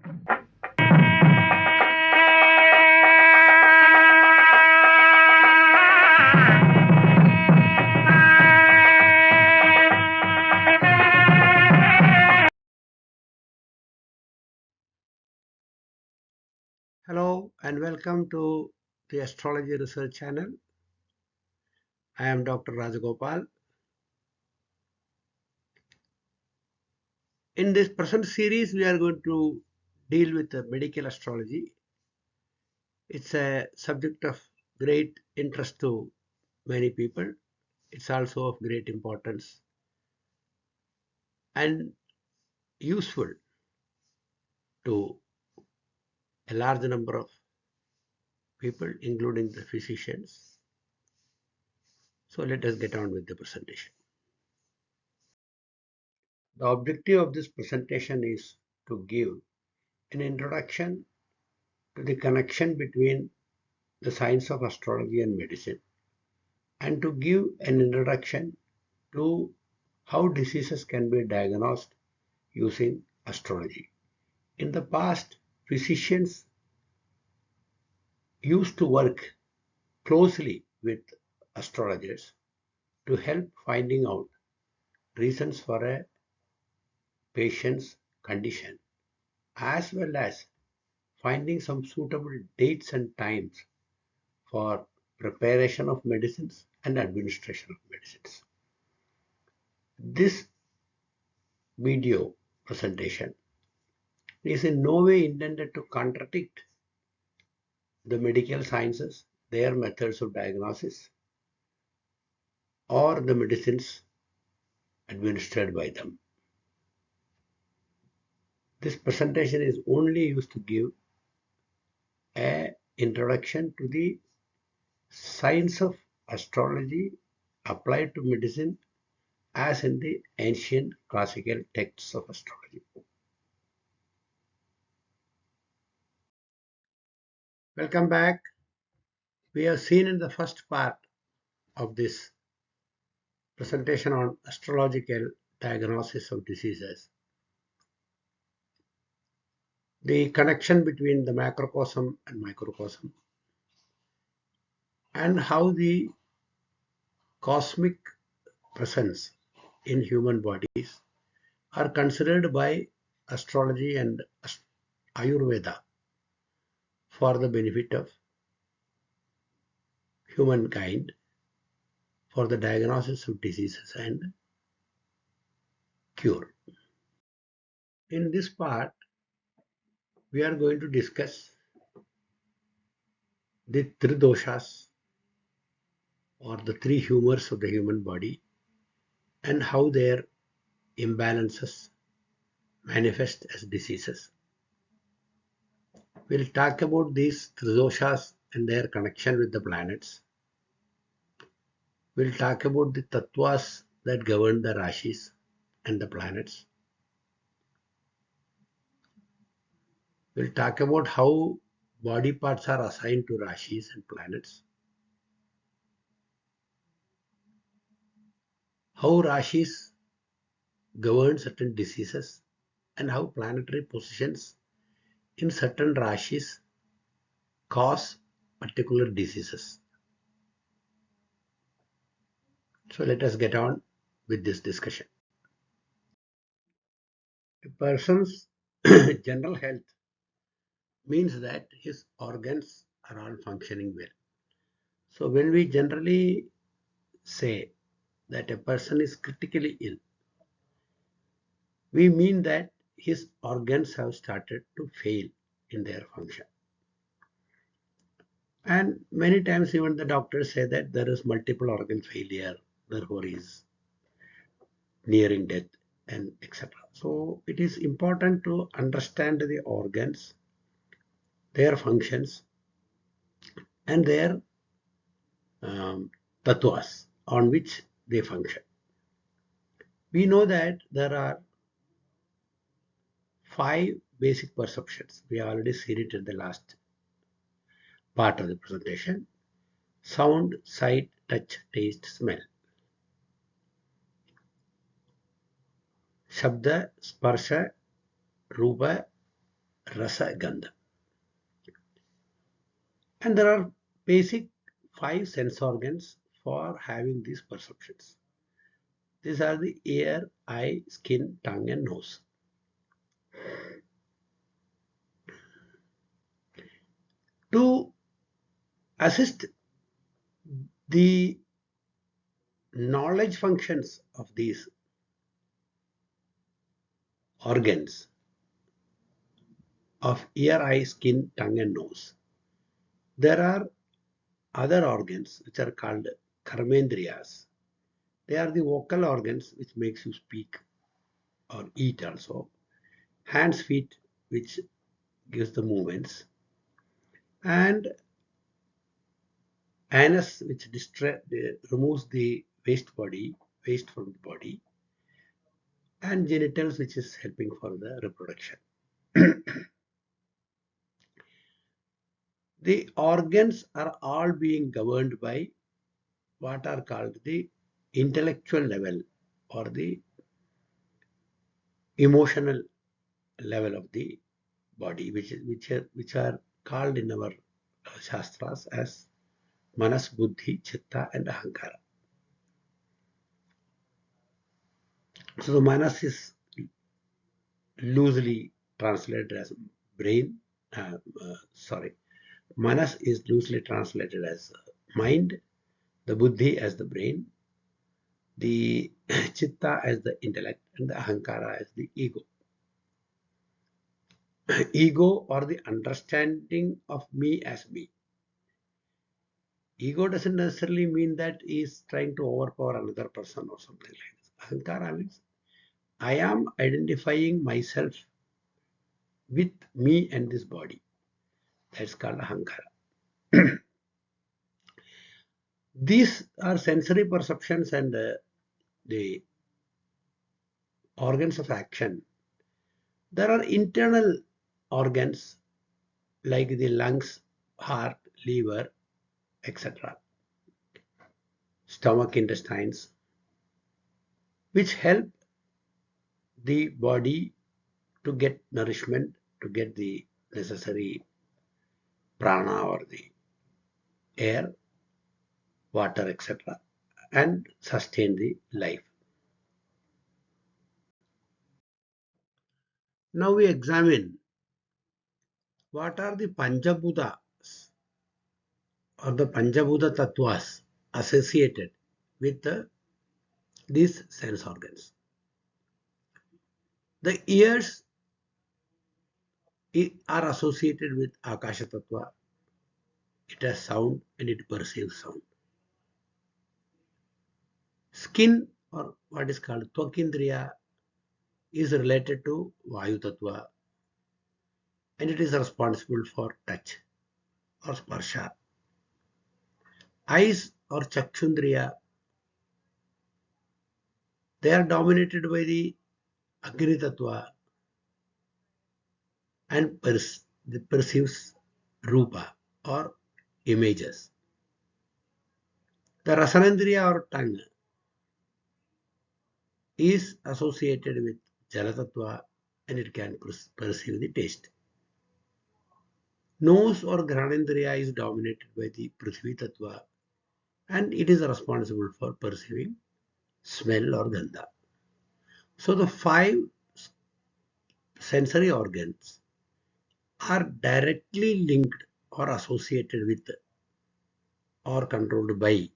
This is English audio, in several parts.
Hello and welcome to the Astrology Research Channel. I am Dr. Rajagopal. In this present series, we are going to deal with the medical astrology. It's a subject of great interest to many people. It's also of great importance and useful to a large number of people, including the physicians. So let us get on with the presentation. The objective of this presentation is to give an introduction to the connection between the science of astrology and medicine, and to give an introduction to how diseases can be diagnosed using astrology. In the past, physicians used to work closely with astrologers to help finding out reasons for a patient's condition, as well as finding some suitable dates and times for preparation of medicines and administration of medicines. This video presentation is in no way intended to contradict the medical sciences, their methods of diagnosis, or the medicines administered by them. This presentation is only used to give an introduction to the science of astrology applied to medicine as in the ancient classical texts of astrology. Welcome back. We have seen in the first part of this presentation on astrological diagnosis of diseases the connection between the macrocosm and microcosm, and how the cosmic presence in human bodies are considered by astrology and Ayurveda for the benefit of humankind, for the diagnosis of diseases and cure. In this part, we are going to discuss the tridoshas, or the three humors of the human body, and how their imbalances manifest as diseases. We'll talk about these tridoshas and their connection with the planets. We'll talk about the tattvas that govern the rashis and the planets. We'll talk about how body parts are assigned to rashis and planets. How rashis govern certain diseases, and how planetary positions in certain rashis cause particular diseases. So let us get on with this discussion. A person's general health means that his organs are all functioning well. So when we generally say that a person is critically ill, we mean that his organs have started to fail in their function. And many times even the doctors say that there is multiple organ failure, therefore he is nearing death, and etc. So it is important to understand the organs, their functions, and their tattvas on which they function. We know that there are 5 basic perceptions. We have already seen it in the last part of the presentation. Sound, sight, touch, taste, smell. Shabda, sparsha, rupa, rasa, gandha. And there are basic 5 sense organs for having these perceptions. These are the ear, eye, skin, tongue, and nose. To assist the knowledge functions of these organs of ear, eye, skin, tongue, and nose, there are other organs which are called karmendriyas. They are the vocal organs which makes you speak or eat also. Hands, feet, which gives the movements, and anus, which removes the waste from the body, and genitals, which is helping for the reproduction. The organs are all being governed by what are called the intellectual level or the emotional level of the body, which are called in our shastras as manas, buddhi, chitta, and ahankara. So the manas is loosely translated as brain. Manas is loosely translated as mind, the buddhi as the brain, the chitta as the intellect, and the ahankara as the ego. Ego or the understanding of me as me. Ego doesn't necessarily mean that he is trying to overpower another person or something like this. Ahankara means I am identifying myself with me and this body. That's called ahankara. These are sensory perceptions and the organs of action. There are internal organs like the lungs, heart, liver, etc., stomach, intestines, which help the body to get nourishment, to get the necessary prana or the air, water, etc., and sustain the life. Now we examine what are the Panchabhutas or the Panchabhuta Tattvas associated with these sense organs. The ears are associated with Akasha Tattva. It has sound and it perceives sound. Skin, or what is called Twakindriya, is related to Vayu Tattva and it is responsible for touch or sparsha. Eyes or Chakshundriya, they are dominated by the Agni Tattva and perceives Rupa or images. The Rasanandriya or tongue is associated with Jala Tattva and it can perceive the taste. Nose or Granendriya is dominated by the Prithvi Tattva and it is responsible for perceiving smell or gandha. So the 5 sensory organs are directly linked or associated with or controlled by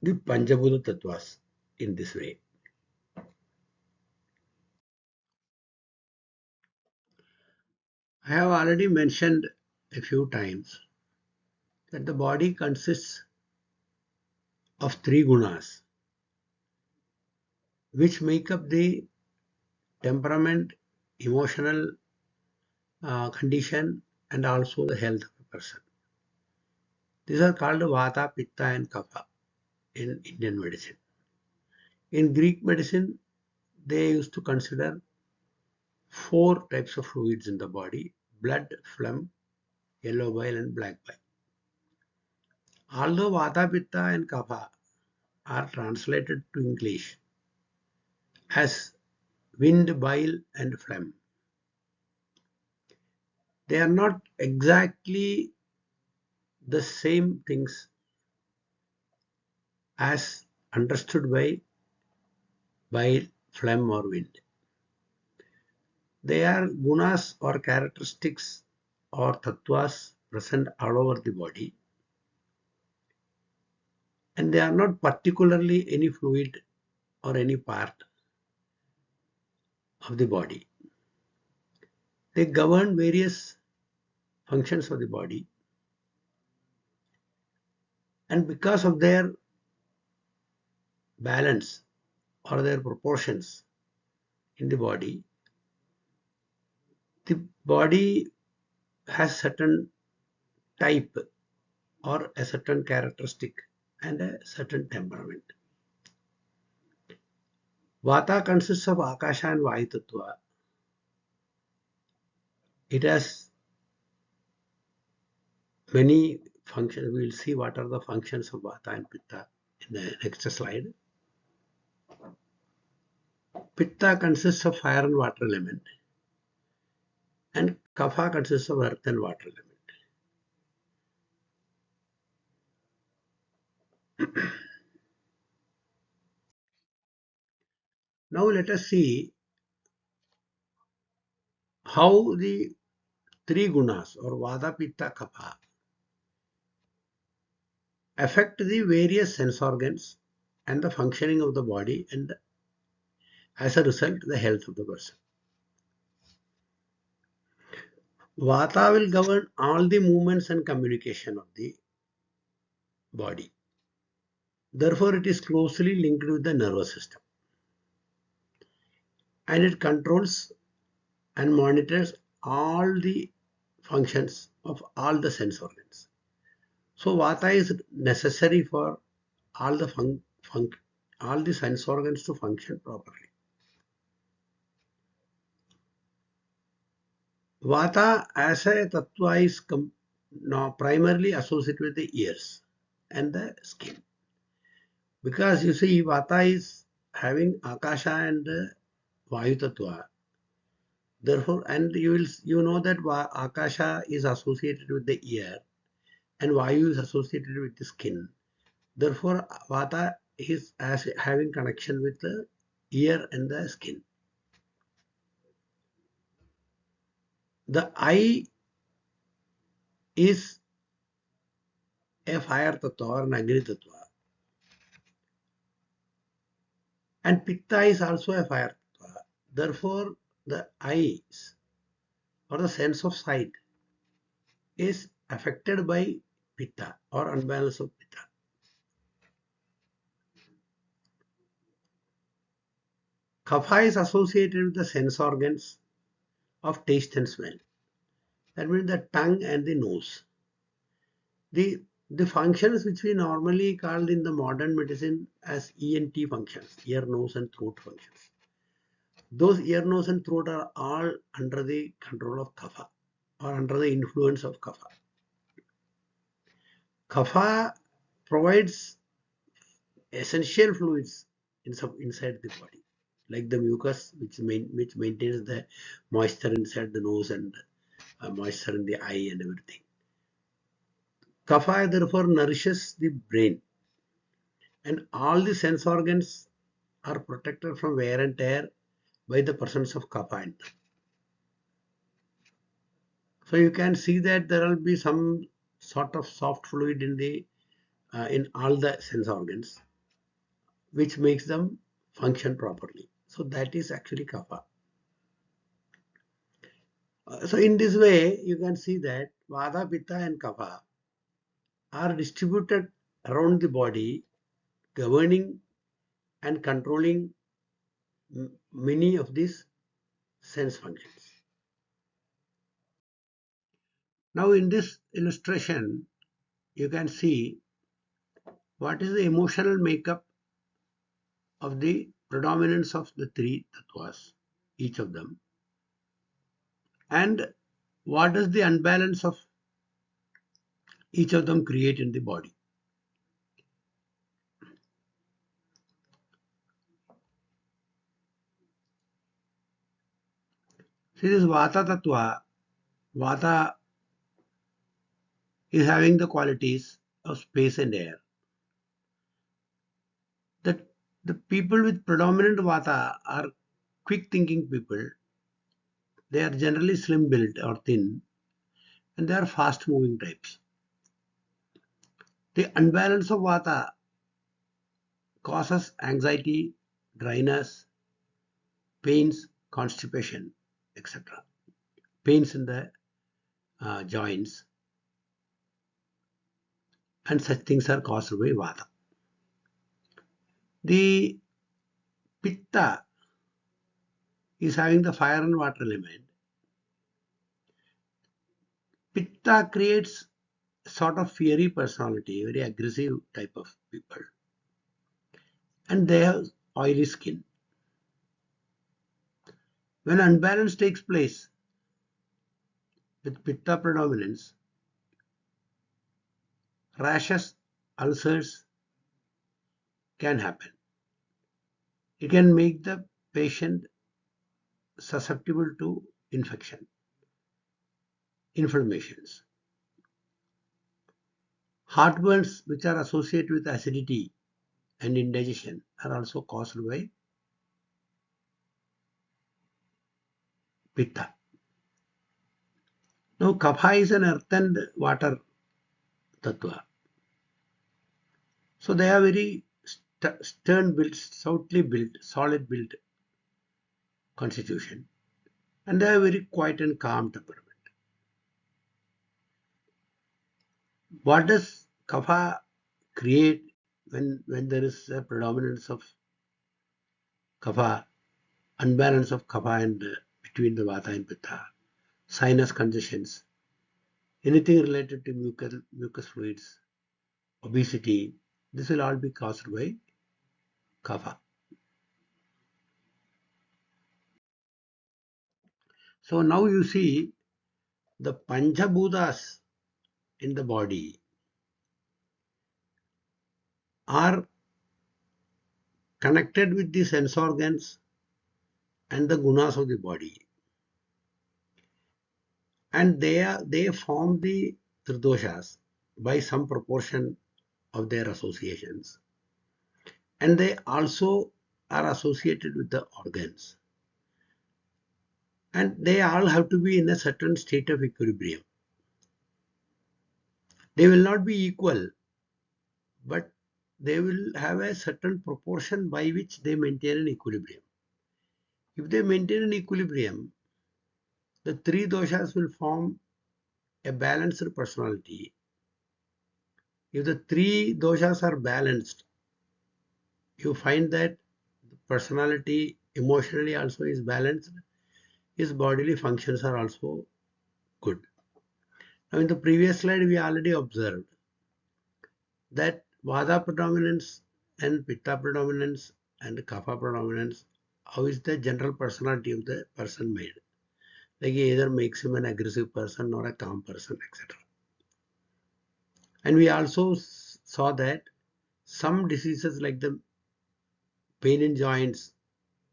the Panchabhuta Tattvas in this way. I have already mentioned a few times that the body consists of 3 gunas which make up the temperament, emotional condition and also the health of a person. These are called Vata, Pitta and Kapha in Indian medicine. In Greek medicine, they used to consider 4 types of fluids in the body: blood, phlegm, yellow bile and black bile. Although Vata, Pitta and Kapha are translated to English as wind, bile and phlegm, They are not exactly the same things as understood by phlegm or wind. They are gunas or characteristics or tattvas present all over the body, and they are not particularly any fluid or any part of the body. They govern various functions of the body, and because of their balance or their proportions in the body has certain type or a certain characteristic and a certain temperament. Vata consists of Akasha and Vayu Tattva. It has many functions. We will see what are the functions of Vata and Pitta in the next slide. Pitta consists of fire and water element, and Kapha consists of earth and water element. Now let us see how the three gunas or Vata, Pitta, Kapha affect the various sense organs and the functioning of the body, and as a result the health of the person. Vata will govern all the movements and communication of the body. Therefore, it is closely linked with the nervous system, and it controls and monitors all the functions of all the sense organs. So, Vata is necessary for all the sense organs to function properly. Vata as a tattva is primarily associated with the ears and the skin. Because you see, Vata is having Akasha and Vayu Tattva. Therefore, and you know that Akasha is associated with the ear and Vayu is associated with the skin. Therefore, Vata is as having connection with the ear and the skin. The eye is a fire tattva or an agni tattva, and Pitta is also a fire tattva. Therefore, the eyes or the sense of sight is affected by Pitta or unbalance of Pitta. Kapha is associated with the sense organs of taste and smell. That means the tongue and the nose. The functions which we normally call in the modern medicine as ENT functions, ear, nose and throat functions. Those ear, nose and throat are all under the control of Kapha or under the influence of Kapha. Kapha provides essential fluids inside the body, like the mucus, which maintains the moisture inside the nose and moisture in the eye and everything. Kapha therefore nourishes the brain, and all the sense organs are protected from wear and tear by the presence of kapha in them. So you can see that there will be some sort of soft fluid in all the sense organs, which makes them function properly. So that is actually kapha. So in this way, you can see that vata, pitta, and kapha are distributed around the body, governing and controlling many of these sense functions. Now in this illustration, you can see what is the emotional makeup of the predominance of the three tattvas, each of them, and what does the unbalance of each of them create in the body. See, this vata tattva Vata is having the qualities of space and air. The people with predominant Vata are quick thinking people. They are generally slim built or thin, and they are fast moving types. The unbalance of Vata causes anxiety, dryness, pains, constipation, etc. Pains in the joints, and such things are caused by Vata. The Pitta is having the fire and water element. Pitta creates a sort of fiery personality, very aggressive type of people, and they have oily skin. When unbalance takes place with Pitta predominance, rashes, ulcers can happen. It can make the patient susceptible to infection, inflammations. Heartburns, which are associated with acidity and indigestion, are also caused by Pitta. Now, Kapha is an earth and water tattva. So they are very stern built, stoutly built, solid built constitution, and they are very quiet and calm temperament. What does Kapha create when there is a predominance of Kapha, unbalance of Kapha and between the Vata and Pitta? Sinus congestions, anything related to mucus fluids, obesity, this will all be caused by Kapha. So now you see the Panchabhutas in the body are connected with the sense organs and the gunas of the body, and they form the tridoshas by some proportion of their associations, and they also are associated with the organs, and they all have to be in a certain state of equilibrium. They will not be equal, but they will have a certain proportion by which they maintain an equilibrium. If they maintain an equilibrium, the three doshas will form a balanced personality. If the three doshas are balanced, you find that the personality emotionally also is balanced, his bodily functions are also good. Now in the previous slide we already observed that Vata predominance and Pitta predominance and Kapha predominance, how is the general personality of the person made? Like he either makes him an aggressive person or a calm person, etc. And we also saw that some diseases like the pain in joints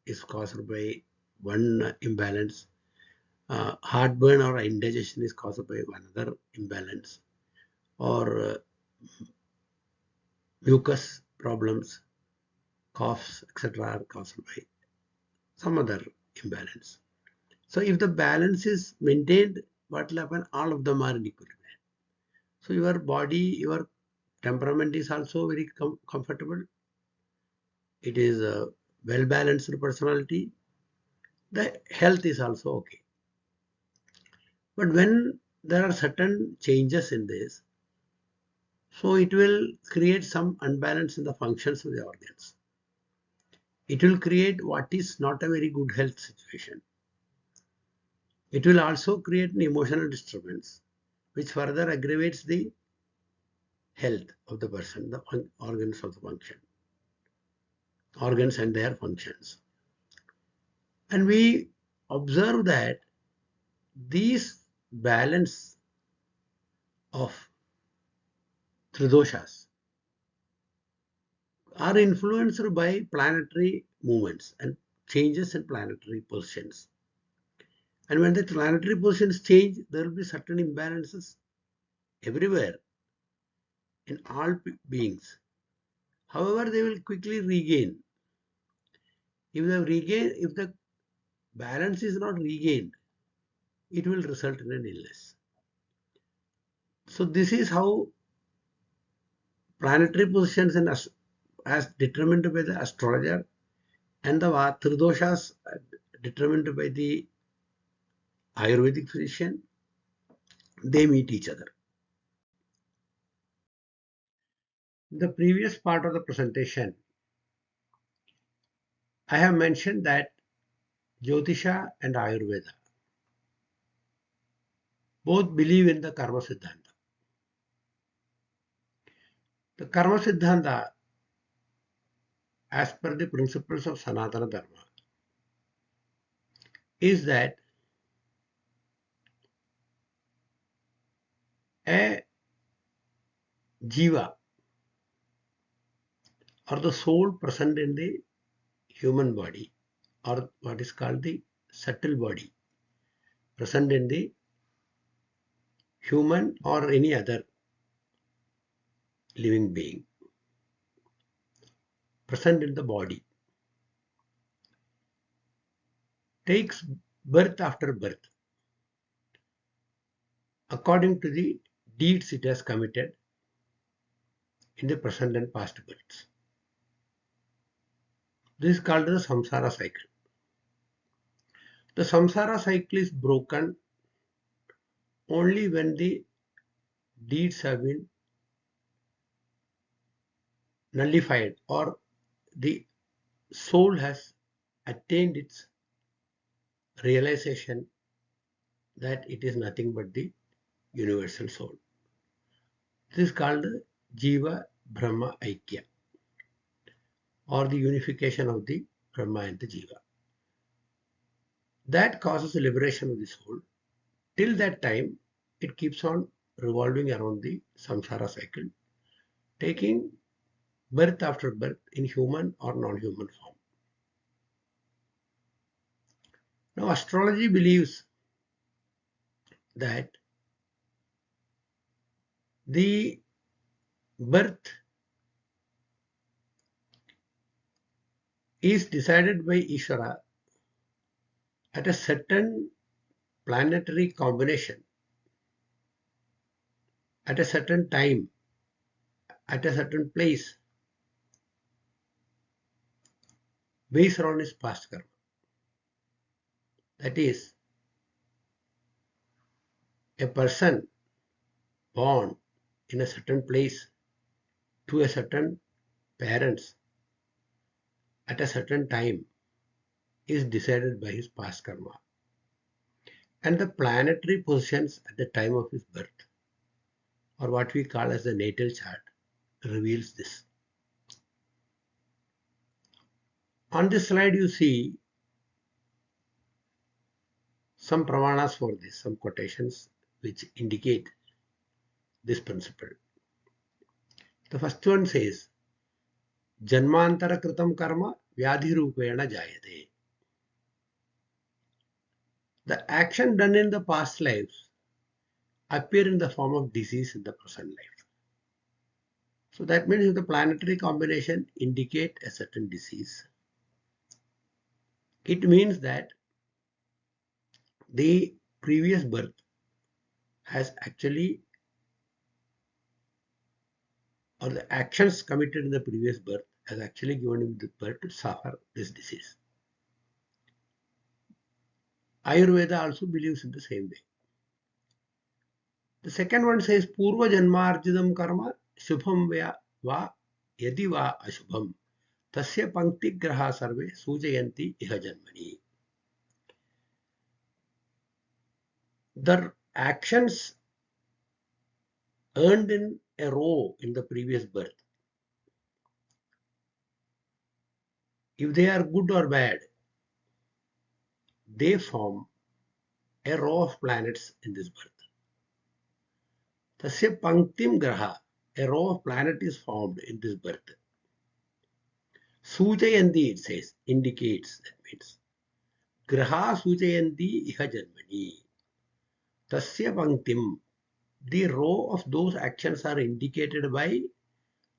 is caused by one imbalance. Heartburn or indigestion is caused by another imbalance, or mucus problems, coughs, etc. are caused by some other imbalance. So if the balance is maintained, what will happen? All of them are in equilibrium. So your body, your temperament is also very comfortable. It is a well-balanced personality. The health is also okay. But when there are certain changes in this, so it will create some unbalance in the functions of the organs. It will create what is not a very good health situation. It will also create an emotional disturbance, which further aggravates the health of the person, the organs of the function, organs and their functions. And we observe that these balance of tridoshas are influenced by planetary movements and changes in planetary positions. And when the planetary positions change, there will be certain imbalances everywhere in all beings. However, they will quickly regain. If the balance is not regained, it will result in an illness. So this is how planetary positions as determined by the astrologer and the tridoshas determined by the Ayurvedic physician, they meet each other. In the previous part of the presentation, I have mentioned that Jyotisha and Ayurveda both believe in the Karma Siddhanta. The Karma Siddhanta, as per the principles of Sanatana Dharma, is that a jiva or the soul present in the human body, or what is called the subtle body present in the human or any other living being present in the body, takes birth after birth according to the deeds it has committed in the present and past births. This is called the samsara cycle. The samsara cycle is broken only when the deeds have been nullified or the soul has attained its realization that it is nothing but the universal soul. This is called Jiva Brahma Aikya, or the unification of the Brahma and the Jiva. That causes the liberation of the soul. Till that time, it keeps on revolving around the samsara cycle, taking birth after birth in human or non-human form. Now, astrology believes that the birth is decided by Ishvara at a certain planetary combination, at a certain time, at a certain place, based on his past karma. That is, a person born in a certain place to a certain parents at a certain time is decided by his past karma. And the planetary positions at the time of his birth, or what we call as the natal chart, reveals this. On this slide you see some pramanas for this, some quotations which indicate this principle. The first one says, Janmantara kritam karma vyadhirupena jayate. The action done in the past lives appear in the form of disease in the present life. So that means if the planetary combination indicate a certain disease, it means that the previous birth has actually, or the actions committed in the previous birth has actually given him the birth to suffer this disease. Ayurveda also believes in the same way. The second one says, Purva Janmarjidam karma shubham va yadi va ashubham tasya pankti graha sarve sujayanti iha janmani. The actions earned in a row in the previous birth, if they are good or bad, they form a row of planets in this birth. Tasya panktim graha, a row of planet is formed in this birth. Sujayanti, it says, indicates, that means Graha Sujayanti Iha Janmani. Tasya Panktim. The row of those actions are indicated by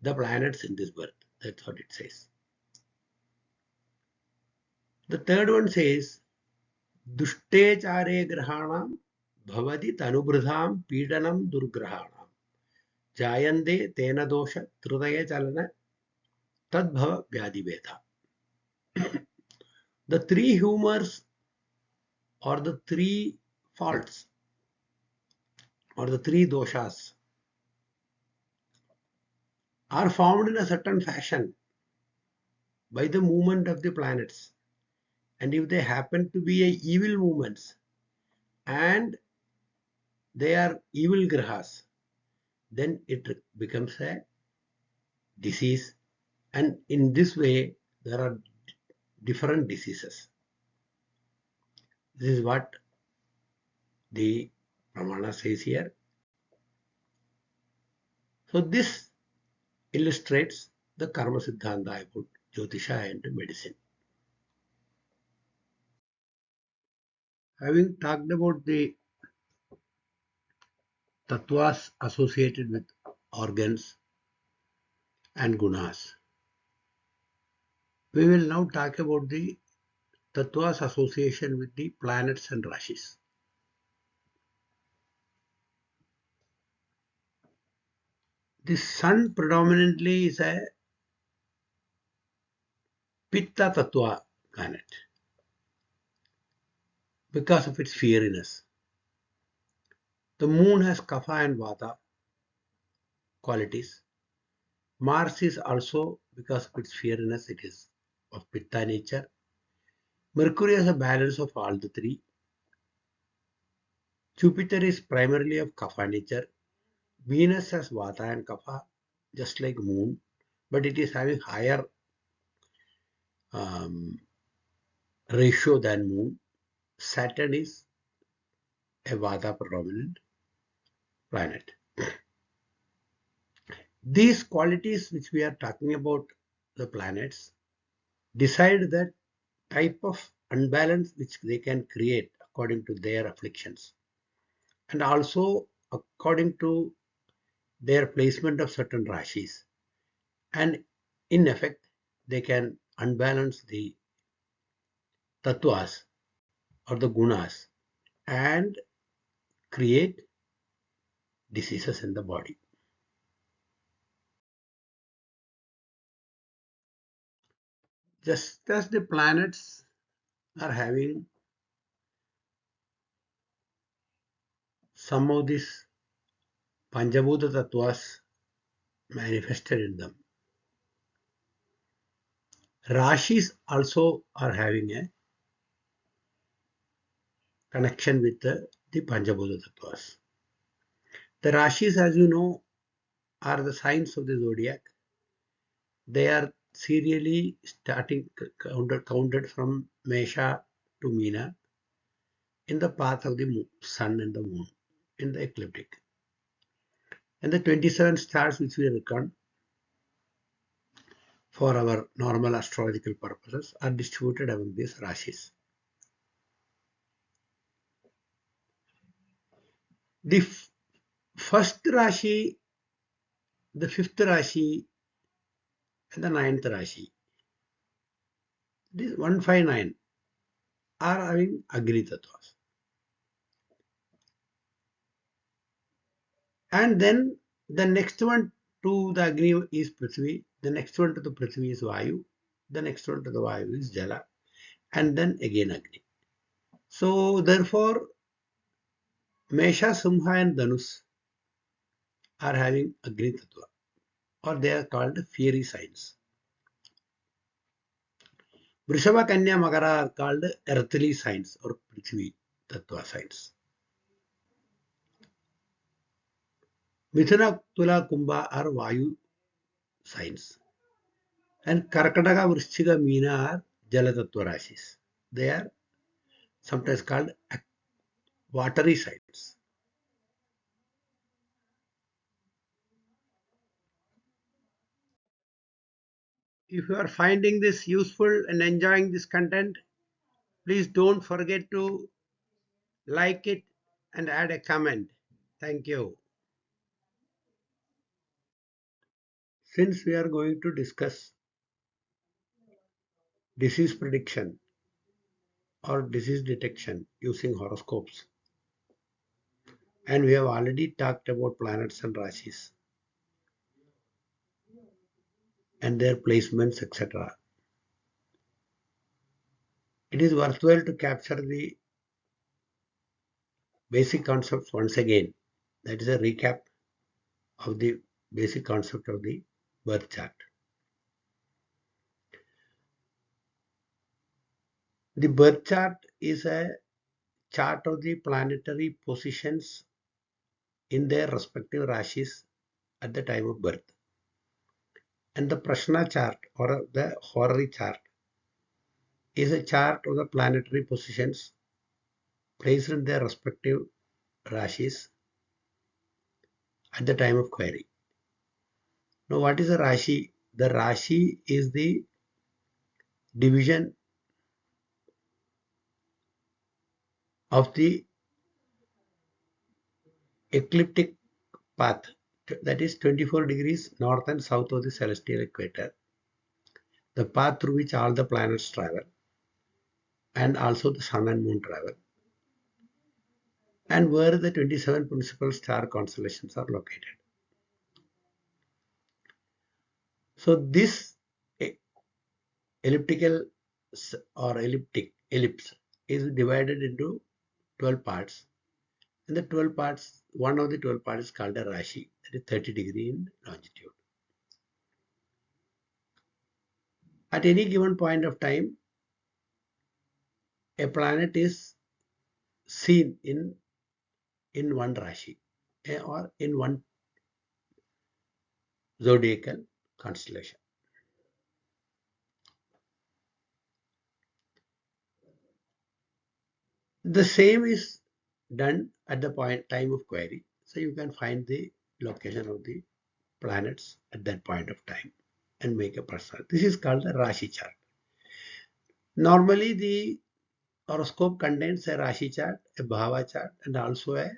the planets in this birth. That's what it says. The third one says, Dushte Chare Grahanam Bhavati Tanubridham Pidanam Durgrahanam. Jayande Tena Dosha Trudaya Chalana Tadbhava Vyadiveda. The three humors or the three faults or the three doshas are formed in a certain fashion by the movement of the planets. And if they happen to be evil movements and they are evil grahas, then it becomes a disease. And in this way, there are different diseases. This is what the Pramana says here. So this illustrates the Karma Siddhanta about Jyotisha and medicine. Having talked about the tattvas associated with organs and gunas, we will now talk about the tattvas association with the planets and rashis. The sun predominantly is a pitta tattva planet because of its fieriness. The moon has kapha and vata qualities. Mars is also, because of its fieriness, it is of pitta nature. Mercury has a balance of all the three. Jupiter is primarily of kapha nature. Venus has vata and kapha, just like moon, but it is having higher um, ratio than moon. Saturn is a vata predominant planet. These qualities which we are talking about the planets decide the type of unbalance which they can create according to their afflictions and also according to their placement of certain rashis, and in effect they can unbalance the tattvas or the gunas and create diseases in the body. Just as the planets are having some of these Panchabhuta tattvas manifested in them, rashis also are having a connection with the Panchabhuta tattvas. The rashis, as you know, are the signs of the zodiac. They are serially starting counted from Mesha to Meena in the path of the sun and the moon in the ecliptic. And the 27 stars which we reckon for our normal astrological purposes are distributed among these rashis. The first rashi, the fifth rashi, and the ninth rashi, this 159, are having Agni tattvas. And then the next one to the Agni is Prithvi, the next one to the Prithvi is Vayu, the next one to the Vayu is Jala, and then again Agni. So therefore, Mesha, Simha and Dhanus are having Agni Tattva, or they are called fiery signs. Vrishava, Kanya, Makara are called earthly signs or Prithvi Tattva signs. Mithuna, Tula, Kumbha are Vayu signs. And Karkataka, Vrishchiga, Meena are Jala Tattva Rashis. They are sometimes called watery signs. If you are finding this useful and enjoying this content, Please don't forget to like it and add a comment. Thank you. Since we are going to discuss disease prediction or disease detection using horoscopes, and we have already talked about planets and rashis and their placements, etc. It is worthwhile to capture the basic concepts once again. That is a recap of the basic concept of the birth chart. The birth chart is a chart of the planetary positions in their respective rashis at the time of birth. And the Prashna chart or the horary chart is a chart of the planetary positions placed in their respective rashis at the time of query. Now, what is a Rashi? The Rashi is the division of the ecliptic path, that is 24 degrees north and south of the celestial equator, the path through which all the planets travel, and also the sun and moon travel, and where the 27 principal star constellations are located. So this elliptical or ellipse is divided into 12 parts. In the 12 parts, one of the 12 parts is called a Rashi, that is 30 degree in longitude. At any given point of time, a planet is seen in one Rashi or in one zodiacal constellation. The same is done at the time of query. So you can find the location of the planets at that point of time and make a personal. This is called the Rashi chart. Normally, the horoscope contains a Rashi chart, a Bhava chart, and also a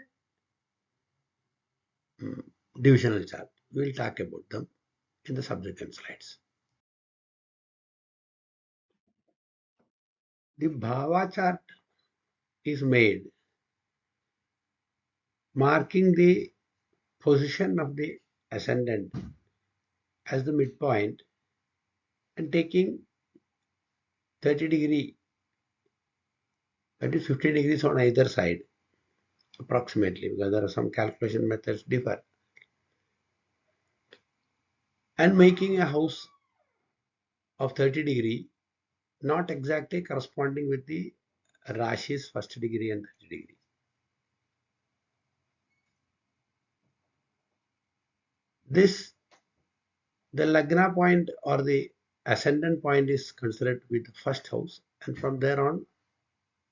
divisional chart. We will talk about them in the subsequent slides. The Bhava chart is made marking the position of the ascendant as the midpoint and taking 30 degree, that is 50 degrees on either side approximately, because there are some calculation methods differ, and making a house of 30 degree not exactly corresponding with the Rashi's first degree and 30 degree. This, the Lagna point or the ascendant point is considered with the first house, and from there on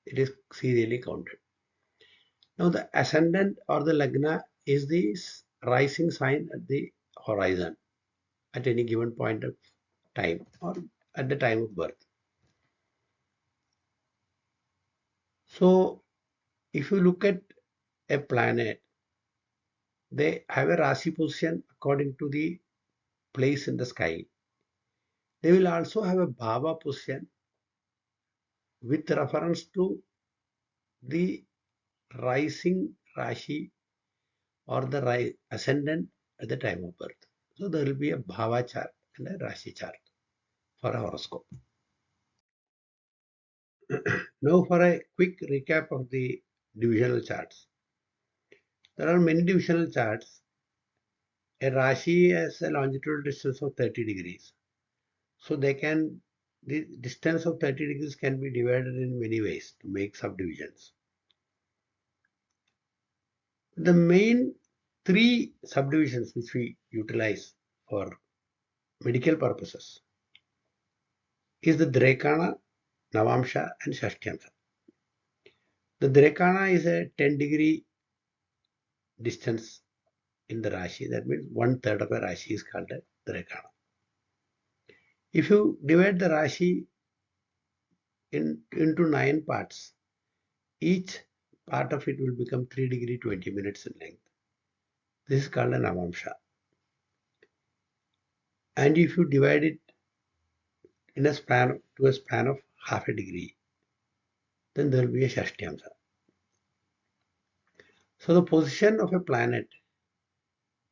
it is serially counted. Now the ascendant or the Lagna is the rising sign at the horizon at any given point of time or at the time of birth. So if you look at a planet, they have a Rashi position according to the place in the sky. They will also have a Bhava position with reference to the rising Rashi or the ascendant at the time of birth. So there will be a Bhava chart and a Rashi chart for a horoscope. Now for a quick recap of the divisional charts. There are many divisional charts. A Rashi has a longitudinal distance of 30 degrees. So the distance of 30 degrees can be divided in many ways to make subdivisions. The main three subdivisions which we utilize for medical purposes is the Drekana, Navamsha and Shashtyamsha. The Drekana is a 10 degree distance in the Rashi. That means 1/3 of a Rashi is called a Drekana. If you divide the Rashi into 9 parts. Each part of it will become 3 degree 20 minutes in length. This is called an Navamsha. And if you divide it in a span of half a degree, then there will be a Shashtyamsa. So the position of a planet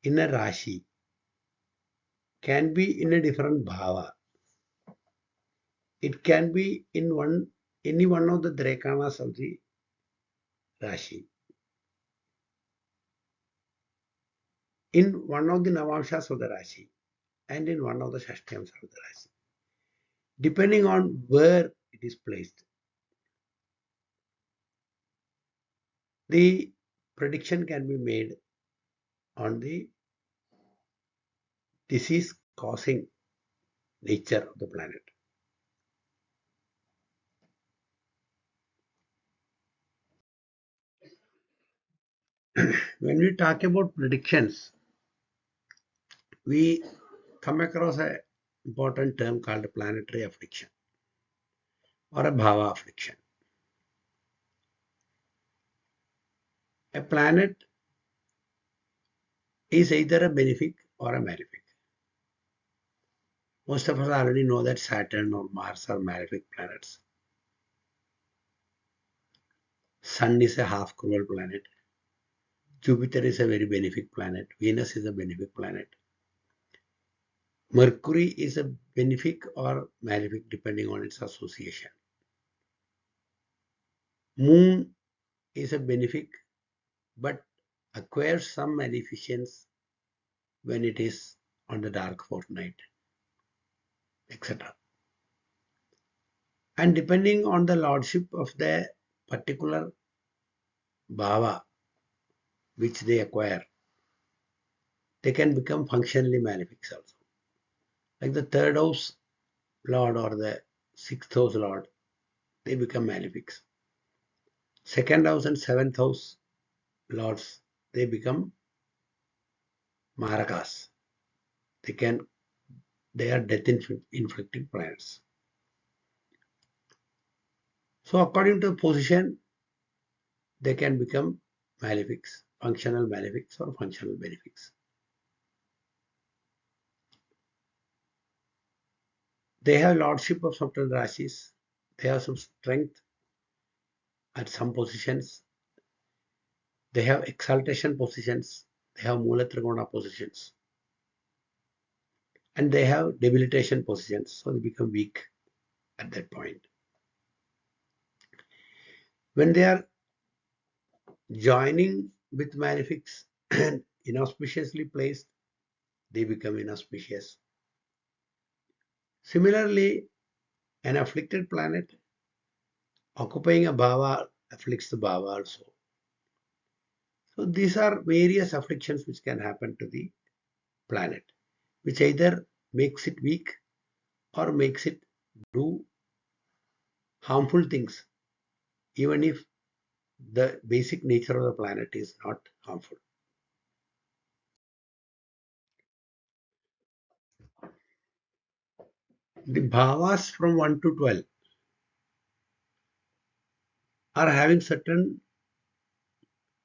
in a Rashi can be in a different bhava. It can be in any one of the Drekanas of the Rashi, in one of the Navamshas of the Rashi, and in one of the Shashtyamsa of the Rashi, depending on where it is placed. The prediction can be made on the disease causing nature of the planet. When we talk about predictions, we come across an important term called planetary affliction or a bhava affliction. A planet is either a benefic or a malefic. Most of us already know that Saturn or Mars are malefic planets. Sun is a half cruel planet. Jupiter is a very benefic planet. Venus is a benefic planet. Mercury is a benefic or malefic depending on its association. Moon is a benefic but acquires some maleficence when it is on the dark fortnight, etc. And depending on the lordship of the particular bhava which they acquire, they can become functionally malefics also. Like the third house lord or the sixth house lord, they become malefics. Second house and seventh house lords, they become marakas. They are death inflicting planets. So according to the position, they can become malefics, functional malefics or functional benefics. They have lordship of certain rashis. They have some strength at some positions. They have exaltation positions. They have Mula Trigona positions. And they have debilitation positions. So they become weak at that point. When they are joining with malefics and inauspiciously placed, they become inauspicious. Similarly, an afflicted planet occupying a bhava afflicts the bhava also. So these are various afflictions which can happen to the planet, which either makes it weak or makes it do harmful things, even if the basic nature of the planet is not harmful. The bhavas from 1 to 12 are having certain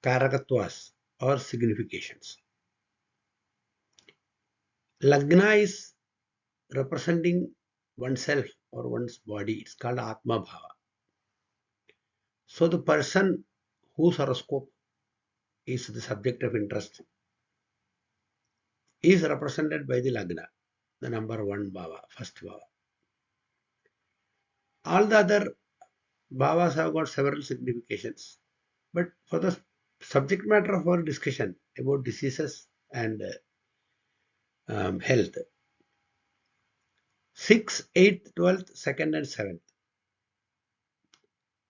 karakatwas or significations. Lagna is representing oneself or one's body. It's called Atma Bhava. So the person whose horoscope is the subject of interest is represented by the Lagna, the number 1 Bhava, first Bhava. All the other Bhavas have got several significations. But for the subject matter of our discussion about diseases and health, 6th, 8th, 12th, 2nd and 7th.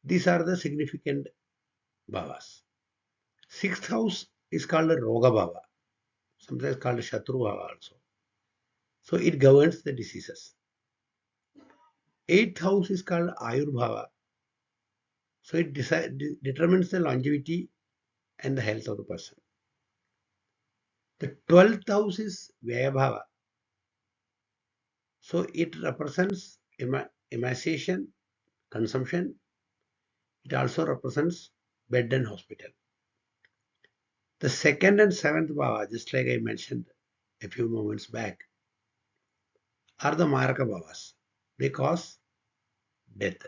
These are the significant bhavas. 6th house is called a Roga Bhava, sometimes called a Shatru Bhava also. So it governs the diseases. 8th house is called Ayur Bhava. So it determines the longevity and the health of the person. The 12th house is Vyaya Bhava. So it represents emaciation consumption. It also represents bed and hospital. The second and seventh bhava, just like I mentioned a few moments back, are the maraka bhavas. They cause death.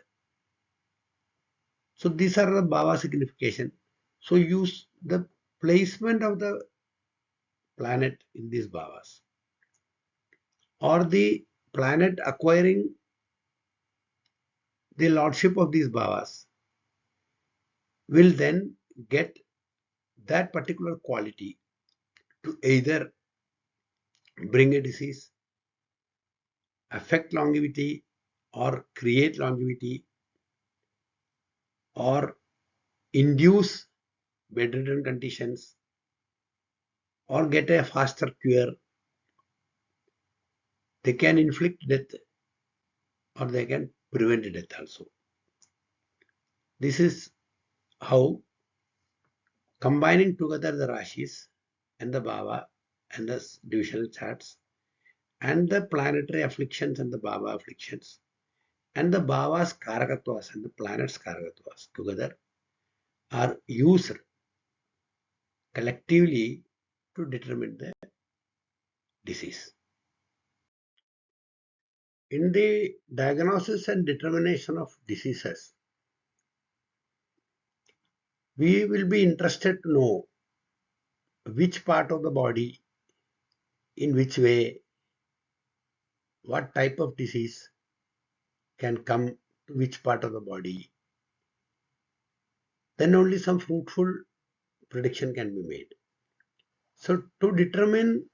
So these are the bhava signification. So use the placement of the planet in these bhavas or the planet acquiring the lordship of these bhavas will then get that particular quality to either bring a disease, affect longevity, or create longevity, or induce bedridden conditions, or get a faster cure. They can inflict death or they can prevent death also. This is how combining together the Rashis and the Bhava and the divisional charts and the planetary afflictions and the Bhava afflictions and the Bhava's Karakattvas and the planet's Karakattvas together are used collectively to determine the disease. In the diagnosis and determination of diseases, we will be interested to know which part of the body, in which way, what type of disease can come to which part of the body. Then only some fruitful prediction can be made. So to determine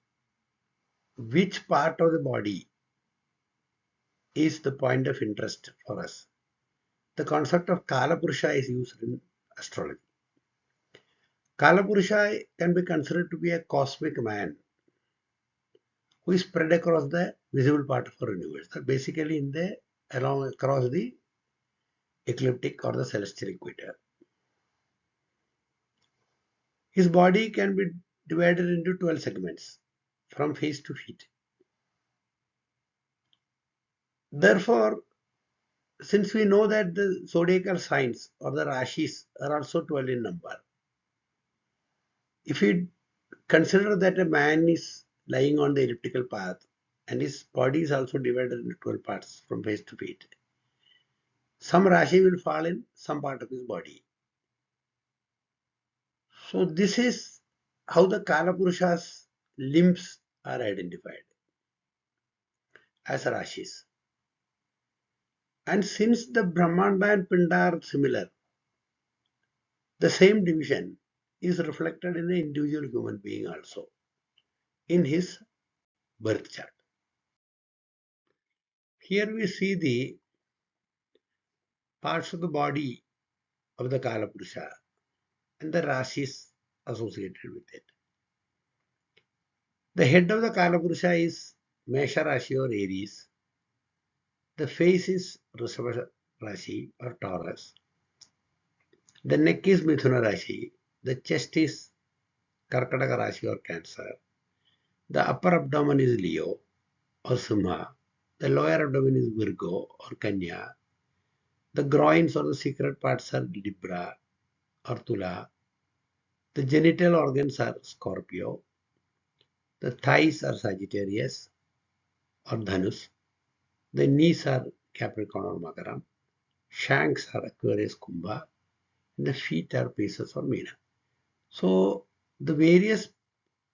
which part of the body is the point of interest for us, the concept of Kalapurusha is used in astrology. Kalapurusha can be considered to be a cosmic man who is spread across the visible part of our universe, basically along across the ecliptic or the celestial equator. His body can be divided into 12 segments from face to feet. Therefore, since we know that the zodiacal signs or the rashis are also 12 in number, if we consider that a man is lying on the elliptical path and his body is also divided into 12 parts from face to feet, some rashi will fall in some part of his body. So this is how the Kalapurusha's limbs are identified as rashis. And since the Brahmanda and Pinda are similar, the same division is reflected in the individual human being also in his birth chart. Here we see the parts of the body of the Kalapurusha and the rashis associated with it. The head of the Kalapurusha is Mesha Rashi or Aries. The face is Rishabha Rashi or Taurus. The neck is Mithuna Rashi. The chest is Karkataka Rashi or Cancer. The upper abdomen is Leo or Simha. The lower abdomen is Virgo or Kanya. The groins or the secret parts are Libra or Tula. The genital organs are Scorpio. The thighs are Sagittarius or Dhanus. The knees are Capricorn or Makaram. Shanks are Aquarius, Kumbha. And the feet are Pisces or Meena. So the various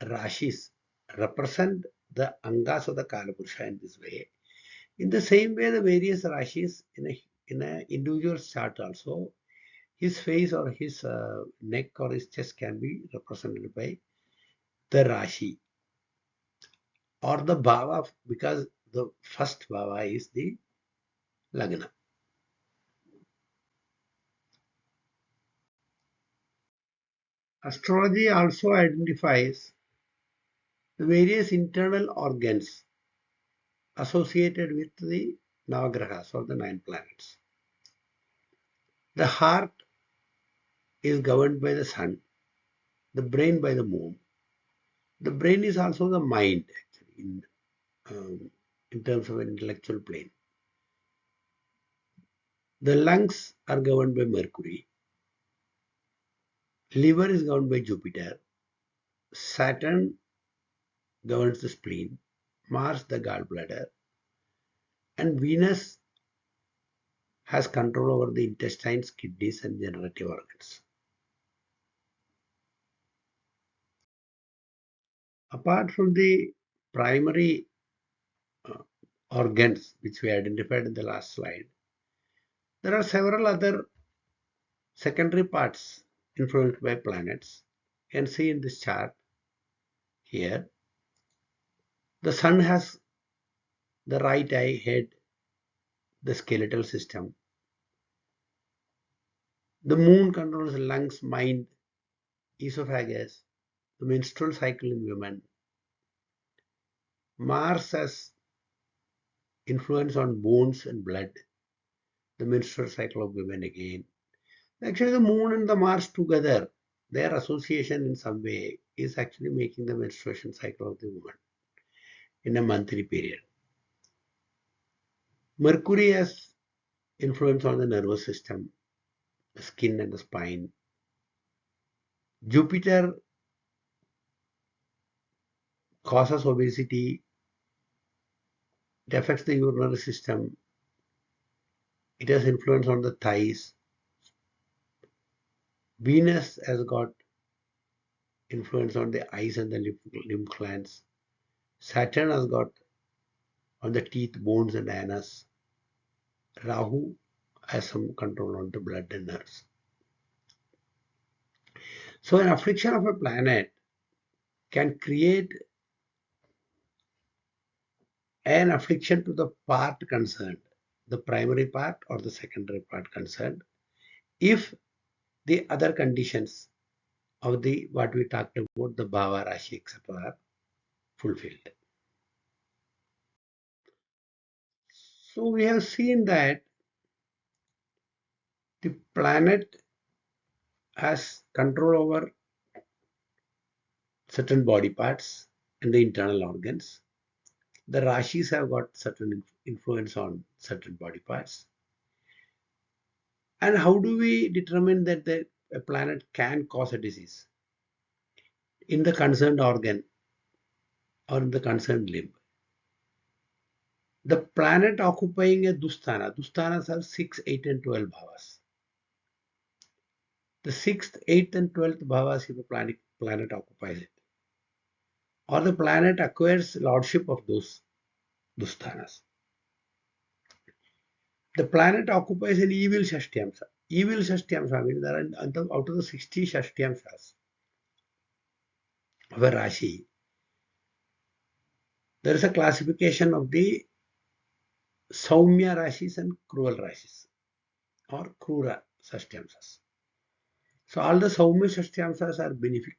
Rashis represent the Angas of the Kalapurusha in this way. In the same way, the various Rashis in a individual chart also, his face or his neck or his chest can be represented by the Rashi or the Bhava, because the first Bhava is the Lagna. Astrology also identifies the various internal organs associated with the Navagrahas or the 9 planets. The heart is governed by the sun, the brain by the moon. The brain is also the mind, actually, in terms of an intellectual plane. The lungs are governed by Mercury. Liver is governed by Jupiter. Saturn governs the spleen. Mars the gallbladder. And Venus has control over the intestines, kidneys, and generative organs. Apart from the primary organs which we identified in the last slide, there are several other secondary parts influenced by planets. You can see in this chart here. The sun has the right eye, head, the skeletal system. The moon controls the lungs, mind, esophagus, the menstrual cycle in women. Mars has influence on bones and blood, the menstrual cycle of women again. Actually, the moon and the Mars together, their association in some way is actually making the menstruation cycle of the woman in a monthly period. Mercury has influence on the nervous system, the skin and the spine. Jupiter causes obesity. It affects the urinary system. It has influence on the thighs. Venus has got influence on the eyes and the lymph glands. Saturn has got on the teeth, bones, and anus. Rahu has some control on the blood and nerves. So an affliction of a planet can create an affliction to the part concerned, the primary part or the secondary part concerned, if the other conditions of the what we talked about, the bhava, rashi, etc. are fulfilled. So we have seen that the planet has control over certain body parts and the internal organs. The rashis have got certain influence on certain body parts. And how do we determine that a planet can cause a disease in the concerned organ or in the concerned limb? The planet occupying a dusthana, dusthanas have 6, 8, and 12 bhavas. The 6th, 8th, and 12th bhavas, if a planet occupies it, or the planet acquires lordship of those dusthanas. The planet occupies an evil shashtyamsa. Evil shashtyamsa means there are out of the 60 shashtyamsas of a Rashi, there is a classification of the Saumya Rashis and Cruel Rashis or Krura shashtyamsas. So all the Saumya shashtyamsas are benefic.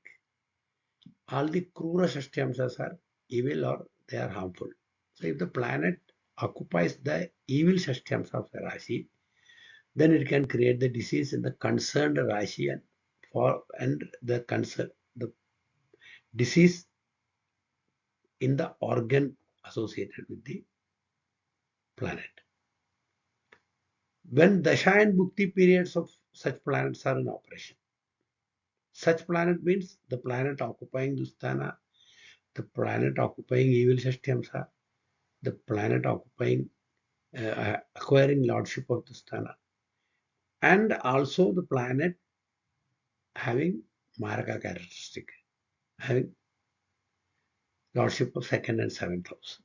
All the Krura shashtyamsas are evil or they are harmful. So if the planet occupies the evil shashtyamsa of a Rashi, then it can create the disease in the concerned Rashi and the disease in the organ associated with the planet. When Dasha and Bhukti periods of such planets are in operation, such planet means the planet occupying Dusthana, the planet occupying evil Shashtyamsa, the planet occupying acquiring lordship of Dusthana, and also the planet having Maraka characteristic, having lordship of 2nd and 7th house.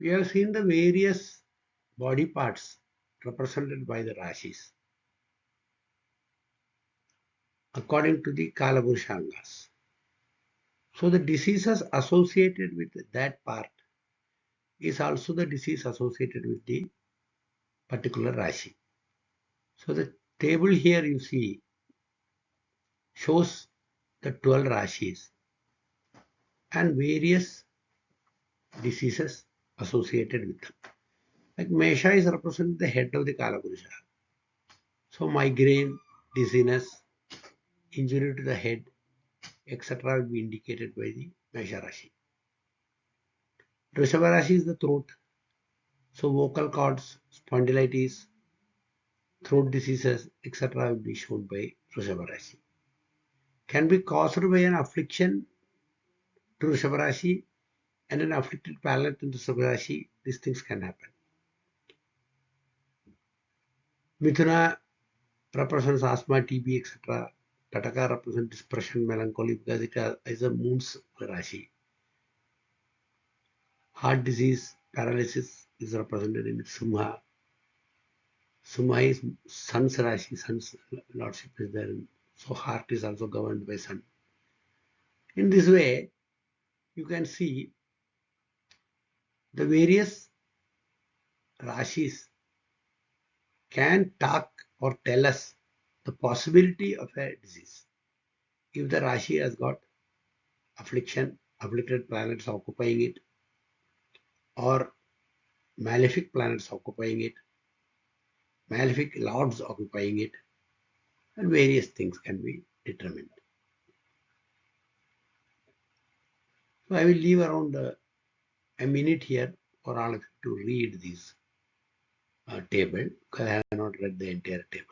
We have seen the various body parts represented by the Rashis according to the Kalapurushangas. So the diseases associated with that part is also the disease associated with the particular Rashi. So the table here you see shows the 12 Rashis and various diseases associated with them. Like Mesha is representing the head of the Kalapurusha. So migraine, dizziness, injury to the head, etc. will be indicated by the Mesha Rashi. Rishabha Rashi is the throat. So vocal cords, spondylitis, throat diseases, etc. will be shown by Rishabha Rashi. Can be caused by an affliction to Rishabha Rashi and an afflicted palate in Rishabha Rashi. These things can happen. Mithuna represents asthma, TB, etc. Kataka represents depression, melancholy because it is a moon's Rashi. Heart disease, paralysis is represented in Simha. Simha is Sun's Rashi, Sun's lordship is there. So heart is also governed by Sun. In this way, you can see the various Rashis can talk or tell us the possibility of a disease. If the Rashi has got affliction, afflicted planets occupying it, or malefic planets occupying it, malefic lords occupying it, and various things can be determined. So I will leave around a minute here for all of you to read this table because I have not read the entire table.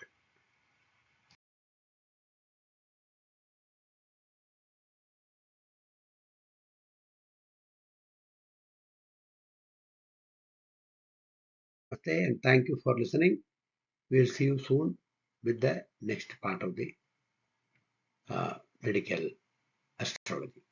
Okay, and thank you for listening. We'll see you soon with the next part of the medical astrology.